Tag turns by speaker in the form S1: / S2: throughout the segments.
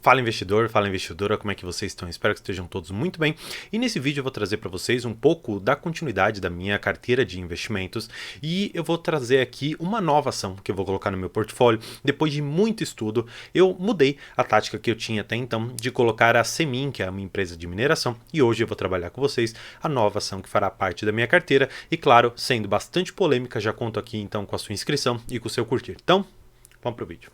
S1: Fala investidor, fala investidora, como é que vocês estão? Espero que estejam todos muito bem. E nesse vídeo eu vou trazer para vocês um pouco da continuidade da minha carteira de investimentos e eu vou trazer aqui uma nova ação que eu vou colocar no meu portfólio. Depois de muito estudo, eu mudei a tática que eu tinha até então de colocar a Semin, que é a minha empresa de mineração, e hoje eu vou trabalhar com vocês a nova ação que fará parte da minha carteira e, claro, sendo bastante polêmica, já conto aqui então com a sua inscrição e com o seu curtir. Então, vamos pro vídeo.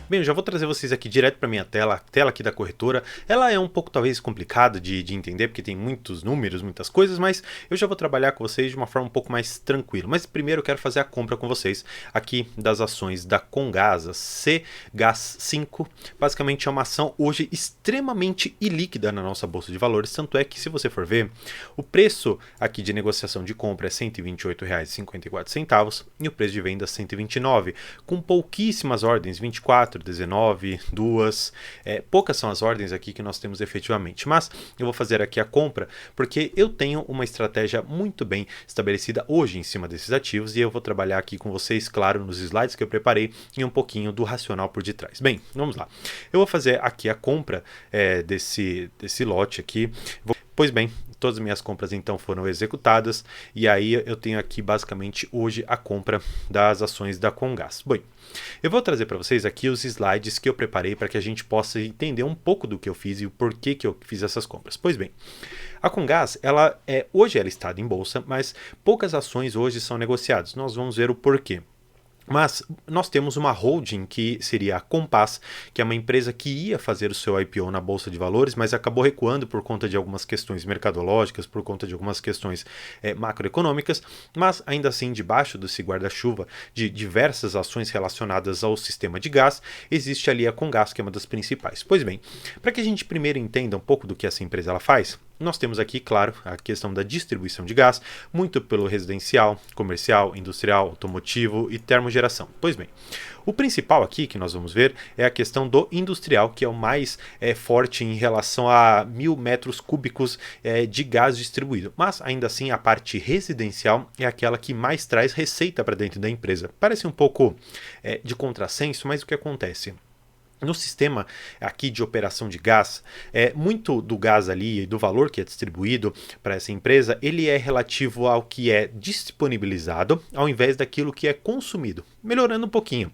S1: Bem, eu já vou trazer vocês aqui direto para minha tela, a tela aqui da corretora. Ela é um pouco talvez complicada de entender, porque tem muitos números, muitas coisas, mas eu já vou trabalhar com vocês de uma forma um pouco mais tranquila. Mas primeiro eu quero fazer a compra com vocês aqui das ações da Congasa CGAS5. Basicamente é uma ação hoje extremamente ilíquida na nossa bolsa de valores, tanto é que se você for ver, o preço aqui de negociação de compra é R$ 128,54 e o preço de venda é R$ 129, com pouquíssimas ordens, 24, 19, 2, poucas são as ordens aqui que nós temos efetivamente, mas eu vou fazer aqui a compra porque eu tenho uma estratégia muito bem estabelecida hoje em cima desses ativos e eu vou trabalhar aqui com vocês, claro, nos slides que eu preparei e um pouquinho do racional por detrás. Bem, vamos lá. Eu vou fazer aqui a compra desse lote aqui. Pois bem, todas as minhas compras então foram executadas e aí eu tenho aqui basicamente hoje a compra das ações da Congás. Bem, eu vou trazer para vocês aqui os slides que eu preparei para que a gente possa entender um pouco do que eu fiz e o porquê que eu fiz essas compras. Pois bem, a Congás, hoje ela está em bolsa, mas poucas ações hoje são negociadas. Nós vamos ver o porquê. Mas nós temos uma holding que seria a Compass, que é uma empresa que ia fazer o seu IPO na Bolsa de Valores, mas acabou recuando por conta de algumas questões mercadológicas, por conta de algumas questões macroeconômicas, mas ainda assim, debaixo desse guarda-chuva de diversas ações relacionadas ao sistema de gás, existe ali a Congás, que é uma das principais. Pois bem, para que a gente primeiro entenda um pouco do que essa empresa ela faz, nós temos aqui, claro, a questão da distribuição de gás, muito pelo residencial, comercial, industrial, automotivo e termogeração. Pois bem, o principal aqui que nós vamos ver é a questão do industrial, que é o mais forte em relação a 1.000 metros cúbicos de gás distribuído. Mas, ainda assim, a parte residencial é aquela que mais traz receita para dentro da empresa. Parece um pouco de contrassenso, mas o que acontece? No sistema aqui de operação de gás, muito do gás ali e do valor que é distribuído para essa empresa, ele é relativo ao que é disponibilizado ao invés daquilo que é consumido, melhorando um pouquinho.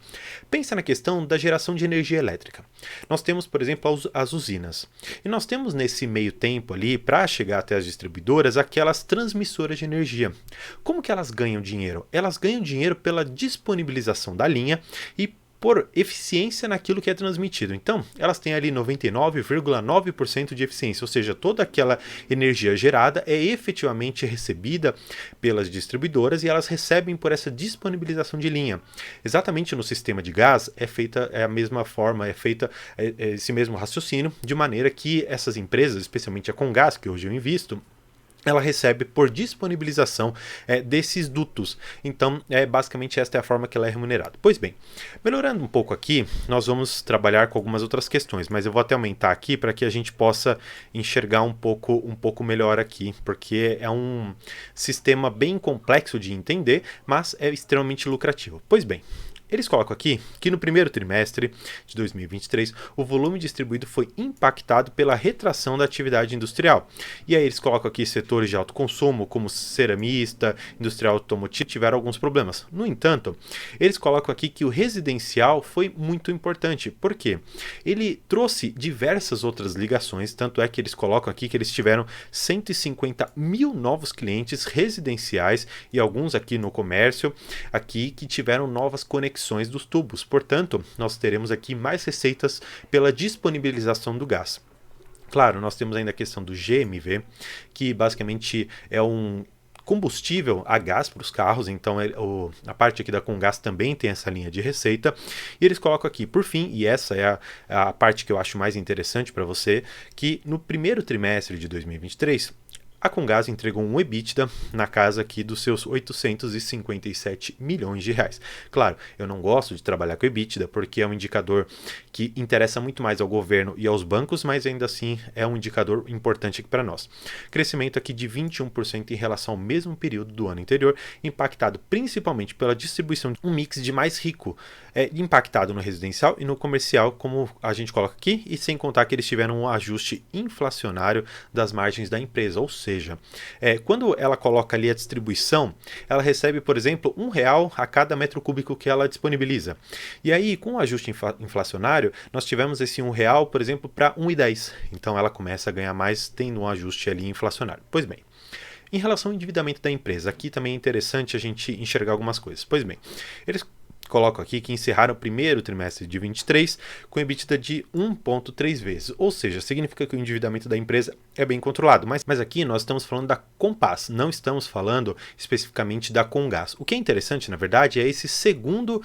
S1: Pensa na questão da geração de energia elétrica. Nós temos, por exemplo, as usinas. E nós temos nesse meio tempo ali, para chegar até as distribuidoras, aquelas transmissoras de energia. Como que elas ganham dinheiro? Elas ganham dinheiro pela disponibilização da linha e por eficiência naquilo que é transmitido. Então, elas têm ali 99,9% de eficiência, ou seja, toda aquela energia gerada é efetivamente recebida pelas distribuidoras e elas recebem por essa disponibilização de linha. Exatamente no sistema de gás é feita a mesma forma, é feita esse mesmo raciocínio, de maneira que essas empresas, especialmente a Congás, que hoje eu invisto, ela recebe por disponibilização desses dutos. Então, basicamente esta é a forma que ela é remunerada. Pois bem, melhorando um pouco aqui, nós vamos trabalhar com algumas outras questões, mas eu vou até aumentar aqui para que a gente possa enxergar um pouco melhor aqui, porque é um sistema bem complexo de entender, mas é extremamente lucrativo. Pois bem, eles colocam aqui que no primeiro trimestre de 2023 o volume distribuído foi impactado pela retração da atividade industrial. E aí eles colocam aqui setores de alto consumo, como ceramista, industrial automotivo, tiveram alguns problemas. No entanto, eles colocam aqui que o residencial foi muito importante. Por quê? Ele trouxe diversas outras ligações, tanto é que eles colocam aqui que eles tiveram 150 mil novos clientes residenciais e alguns aqui no comércio, aqui que tiveram novas conexões dos tubos. Portanto, nós teremos aqui mais receitas pela disponibilização do gás. Claro, nós temos ainda a questão do GMV, que basicamente é um combustível a gás para os carros, então a parte aqui da Congás também tem essa linha de receita, e eles colocam aqui, por fim, e essa é a parte que eu acho mais interessante para você, que no primeiro trimestre de 2023, a Comgás entregou um EBITDA na casa aqui dos seus 857 milhões de reais. Claro, eu não gosto de trabalhar com EBITDA porque é um indicador que interessa muito mais ao governo e aos bancos, mas ainda assim é um indicador importante aqui para nós. Crescimento aqui de 21% em relação ao mesmo período do ano anterior, impactado principalmente pela distribuição de um mix de mais rico, impactado no residencial e no comercial, como a gente coloca aqui, e sem contar que eles tiveram um ajuste inflacionário das margens da empresa, ou seja, quando ela coloca ali a distribuição, ela recebe, por exemplo, R$ 1 a cada metro cúbico que ela disponibiliza. E aí, com o ajuste inflacionário, nós tivemos esse R$ 1, por exemplo, para R$ 1,10. Então ela começa a ganhar mais tendo um ajuste ali inflacionário. Pois bem, em relação ao endividamento da empresa, aqui também é interessante a gente enxergar algumas coisas. Pois bem, eles colocam aqui que encerraram o primeiro trimestre de 23 com EBITDA de 1,3 vezes, ou seja, significa que o endividamento da empresa é bem controlado, mas aqui nós estamos falando da Compass, não estamos falando especificamente da Comgás. O que é interessante, na verdade, é esse segundo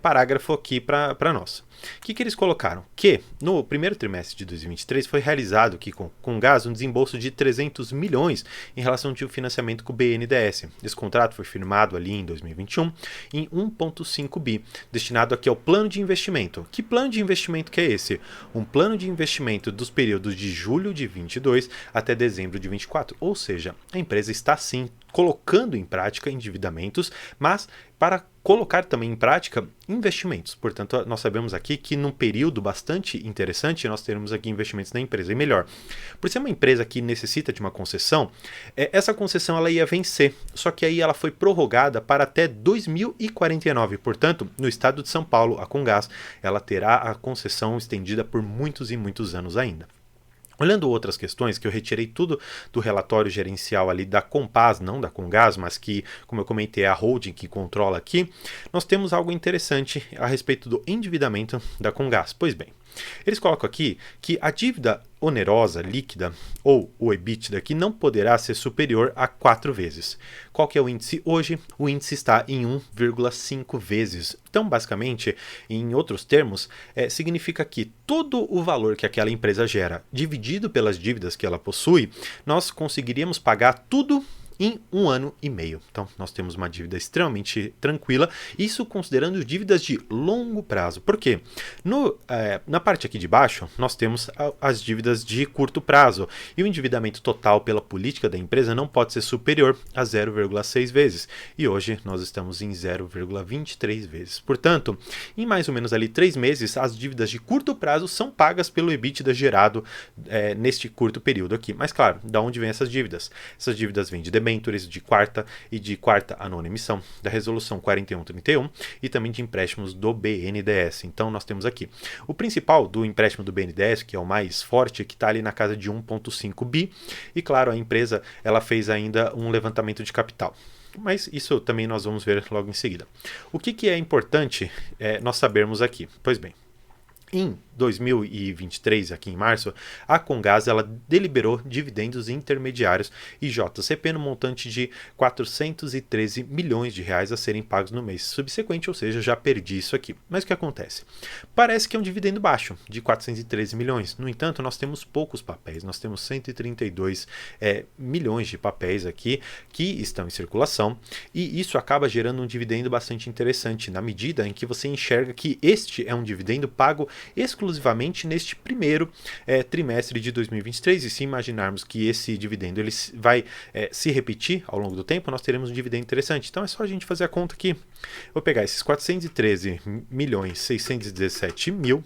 S1: parágrafo aqui para nós. O que eles colocaram? Que no primeiro trimestre de 2023 foi realizado aqui com Comgás um desembolso de 300 milhões em relação ao financiamento com o BNDES. Esse contrato foi firmado ali em 2021 em 1,5 bi, destinado aqui ao plano de investimento. Que plano de investimento que é esse? Um plano de investimento dos períodos de julho de 22 até dezembro de 24, ou seja, a empresa está sim colocando em prática endividamentos, mas para colocar também em prática investimentos. Portanto, nós sabemos aqui que num período bastante interessante nós teremos aqui investimentos na empresa. E melhor, por ser uma empresa que necessita de uma concessão, essa concessão ela ia vencer, só que aí ela foi prorrogada para até 2049. Portanto, no estado de São Paulo, a Comgás, ela terá a concessão estendida por muitos e muitos anos ainda. Olhando outras questões, que eu retirei tudo do relatório gerencial ali da Compass, não da Comgás, mas que, como eu comentei, é a holding que controla aqui, nós temos algo interessante a respeito do endividamento da Comgás. Pois bem, eles colocam aqui que a dívida onerosa líquida, ou o EBITDA, que não poderá ser superior a 4 vezes. Qual que é o índice hoje? O índice está em 1,5 vezes. Então, basicamente, em outros termos, significa que todo o valor que aquela empresa gera, dividido pelas dívidas que ela possui, nós conseguiríamos pagar tudo em 1 ano e meio. Então, nós temos uma dívida extremamente tranquila, isso considerando dívidas de longo prazo. Por quê? Na parte aqui de baixo, nós temos as dívidas de curto prazo, e o endividamento total pela política da empresa não pode ser superior a 0,6 vezes, e hoje nós estamos em 0,23 vezes. Portanto, em mais ou menos ali 3 meses, as dívidas de curto prazo são pagas pelo EBITDA gerado neste curto período aqui. Mas claro, da onde vêm essas dívidas? Essas dívidas vêm de debêntures de quarta e de quarta a nona emissão, da resolução 4131 e também de empréstimos do BNDES. Então nós temos aqui o principal do empréstimo do BNDES, que é o mais forte, que está ali na casa de 1,5 bi, e claro, a empresa ela fez ainda um levantamento de capital. Mas isso também nós vamos ver logo em seguida. O que é importante nós sabermos aqui? Pois bem, em 2023, aqui em março, a Comgás ela deliberou dividendos intermediários e JCP no montante de 413 milhões de reais a serem pagos no mês subsequente, ou seja, já perdi isso aqui. Mas o que acontece? Parece que é um dividendo baixo, de 413 milhões. No entanto, nós temos poucos papéis, nós temos 132 milhões de papéis aqui que estão em circulação, e isso acaba gerando um dividendo bastante interessante, na medida em que você enxerga que este é um dividendo pago exclusivamente neste primeiro trimestre de 2023, e se imaginarmos que esse dividendo ele vai se repetir ao longo do tempo, nós teremos um dividendo interessante. Então é só a gente fazer a conta aqui. Vou pegar esses 413 milhões 617 mil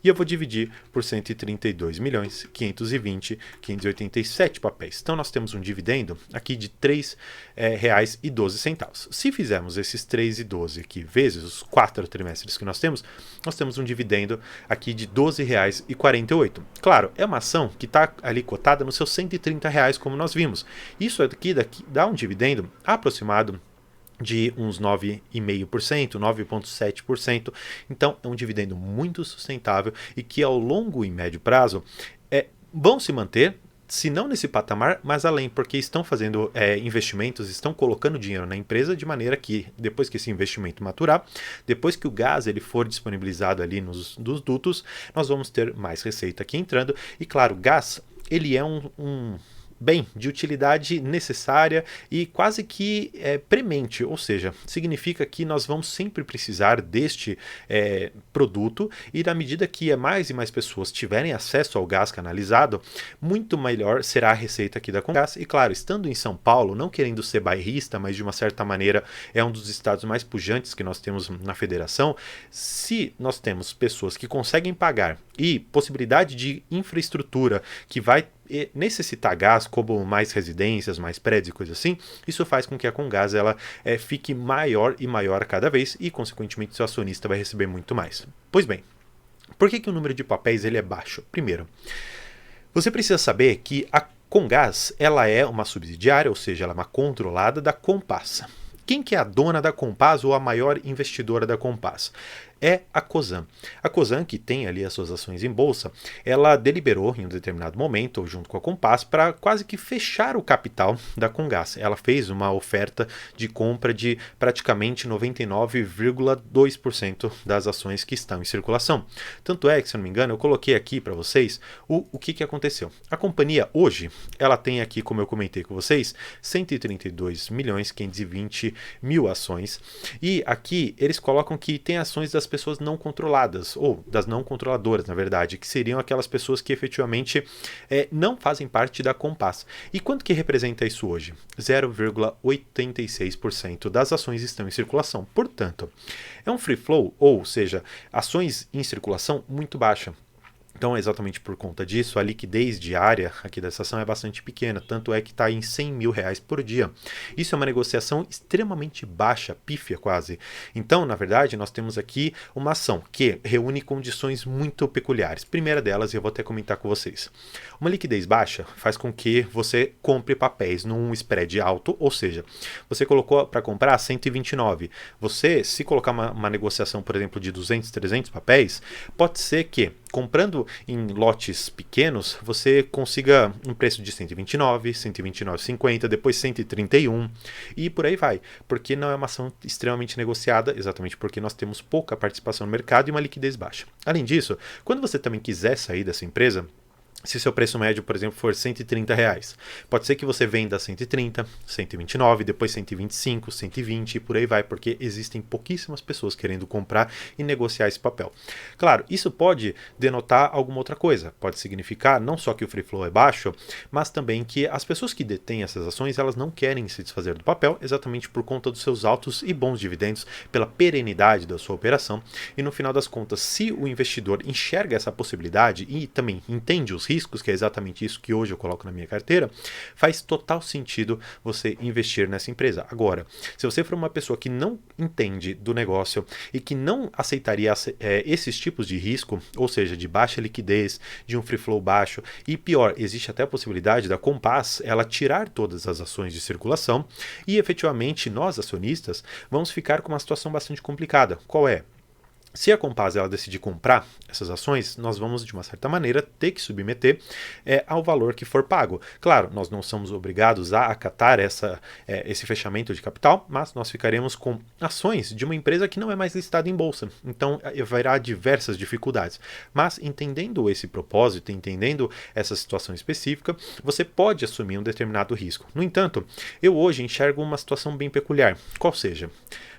S1: e eu vou dividir por 132 milhões 520 587 papéis. Então nós temos um dividendo aqui de R$ 3,12. Se fizermos esses 3,12 aqui vezes os 4 trimestres que nós temos um dividendo aqui de R$ 12,48. Claro, é uma ação que está ali cotada nos seus R$ 130, como nós vimos. Isso aqui dá um dividendo aproximado de uns 9,5%, 9,7%. Então, é um dividendo muito sustentável e que ao longo e médio prazo vão se manter, se não nesse patamar, mas além, porque estão fazendo investimentos, estão colocando dinheiro na empresa, de maneira que depois que esse investimento maturar, depois que o gás ele for disponibilizado ali nos dutos, nós vamos ter mais receita aqui entrando. E claro, gás ele é bem de utilidade necessária e quase que premente, ou seja, significa que nós vamos sempre precisar deste produto e na medida que mais e mais pessoas tiverem acesso ao gás canalizado, muito melhor será a receita aqui da Comgás. E claro, estando em São Paulo, não querendo ser bairrista, mas de uma certa maneira é um dos estados mais pujantes que nós temos na federação, se nós temos pessoas que conseguem pagar e possibilidade de infraestrutura que vai necessitar gás, como mais residências, mais prédios e coisas assim, isso faz com que a Comgás ela fique maior e maior a cada vez e, consequentemente, seu acionista vai receber muito mais. Pois bem, por que o número de papéis ele é baixo? Primeiro, você precisa saber que a Comgás ela é uma subsidiária, ou seja, ela é uma controlada da Compass. Quem que é a dona da Compass ou a maior investidora da Compass? É a Cosan. A Cosan, que tem ali as suas ações em bolsa, ela deliberou em um determinado momento, junto com a Compass, para quase que fechar o capital da Comgás. Ela fez uma oferta de compra de praticamente 99,2% das ações que estão em circulação. Tanto é que, se eu não me engano, eu coloquei aqui para vocês o que aconteceu. A companhia hoje, ela tem aqui, como eu comentei com vocês, 132.520.000 ações. E aqui eles colocam que tem ações das pessoas não controladas, ou das não controladoras, na verdade, que seriam aquelas pessoas que efetivamente não fazem parte da Compass. E quanto que representa isso hoje? 0,86% das ações estão em circulação. Portanto, é um free flow, ou seja, ações em circulação muito baixa. Então, exatamente por conta disso, a liquidez diária aqui dessa ação é bastante pequena, tanto é que está em R$100 mil por dia. Isso é uma negociação extremamente baixa, pífia quase. Então, na verdade, nós temos aqui uma ação que reúne condições muito peculiares. Primeira delas, eu vou até comentar com vocês. Uma liquidez baixa faz com que você compre papéis num spread alto, ou seja, você colocou para comprar 129. Você, se colocar uma negociação, por exemplo, de 200, 300 papéis, pode ser que comprando em lotes pequenos, você consiga um preço de 129, 129,50, depois 131 e por aí vai. Porque não é uma ação extremamente negociada, exatamente porque nós temos pouca participação no mercado e uma liquidez baixa. Além disso, quando você também quiser sair dessa empresa, se seu preço médio, por exemplo, for R$130, pode ser que você venda 130, 129, depois 125, 120 e por aí vai, porque existem pouquíssimas pessoas querendo comprar e negociar esse papel. Claro, isso pode denotar alguma outra coisa. Pode significar não só que o free flow é baixo, mas também que as pessoas que detêm essas ações, elas não querem se desfazer do papel, exatamente por conta dos seus altos e bons dividendos, pela perenidade da sua operação. E no final das contas, se o investidor enxerga essa possibilidade e também entende os riscos, que é exatamente isso que hoje eu coloco na minha carteira, faz total sentido você investir nessa empresa. Agora, se você for uma pessoa que não entende do negócio e que não aceitaria esses tipos de risco, ou seja, de baixa liquidez, de um free flow baixo, e pior, existe até a possibilidade da Compass ela tirar todas as ações de circulação e efetivamente nós, acionistas, vamos ficar com uma situação bastante complicada. Qual é? Se a Compass ela decidir comprar essas ações, nós vamos, de uma certa maneira, ter que submeter ao valor que for pago. Claro, nós não somos obrigados a acatar esse fechamento de capital, mas nós ficaremos com ações de uma empresa que não é mais listada em bolsa. Então, haverá diversas dificuldades. Mas, entendendo esse propósito, entendendo essa situação específica, você pode assumir um determinado risco. No entanto, eu hoje enxergo uma situação bem peculiar. Qual seja?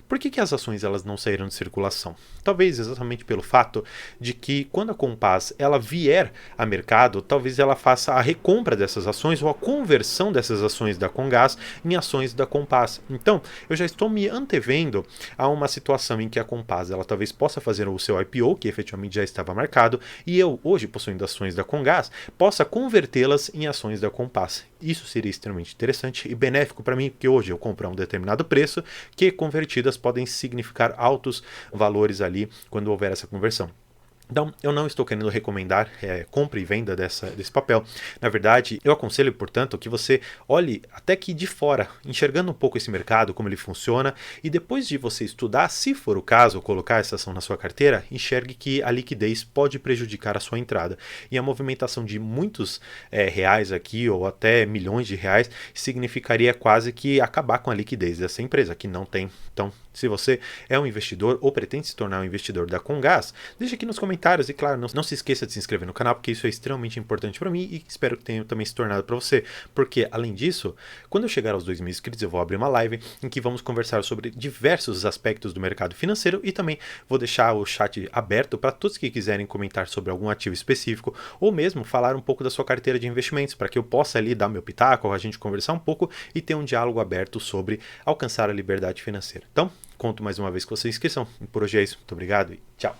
S1: Por que as ações elas não saíram de circulação? Talvez exatamente pelo fato de que quando a Compass ela vier a mercado, talvez ela faça a recompra dessas ações ou a conversão dessas ações da Comgás em ações da Compass. Então, eu já estou me antevendo a uma situação em que a Compass ela talvez possa fazer o seu IPO, que efetivamente já estava marcado, e eu, hoje possuindo ações da Comgás, possa convertê-las em ações da Compass. Isso seria extremamente interessante e benéfico para mim, porque hoje eu compro a um determinado preço que convertidas podem significar altos valores ali quando houver essa conversão. Então, eu não estou querendo recomendar compra e venda desse papel. Na verdade, eu aconselho, portanto, que você olhe até que de fora, enxergando um pouco esse mercado, como ele funciona, e depois de você estudar, se for o caso, colocar essa ação na sua carteira, enxergue que a liquidez pode prejudicar a sua entrada. E a movimentação de muitos reais aqui, ou até milhões de reais, significaria quase que acabar com a liquidez dessa empresa, que não tem. Então, se você é um investidor ou pretende se tornar um investidor da Comgás, deixa aqui nos comentários comentários e, claro, não se esqueça de se inscrever no canal, porque isso é extremamente importante para mim e espero que tenha também se tornado para você, porque, além disso, quando eu chegar aos 2.000 inscritos, eu vou abrir uma live em que vamos conversar sobre diversos aspectos do mercado financeiro e também vou deixar o chat aberto para todos que quiserem comentar sobre algum ativo específico ou mesmo falar um pouco da sua carteira de investimentos, para que eu possa ali dar meu pitaco, a gente conversar um pouco e ter um diálogo aberto sobre alcançar a liberdade financeira. Então, conto mais uma vez com a sua inscrição. Por hoje é isso. Muito obrigado e tchau.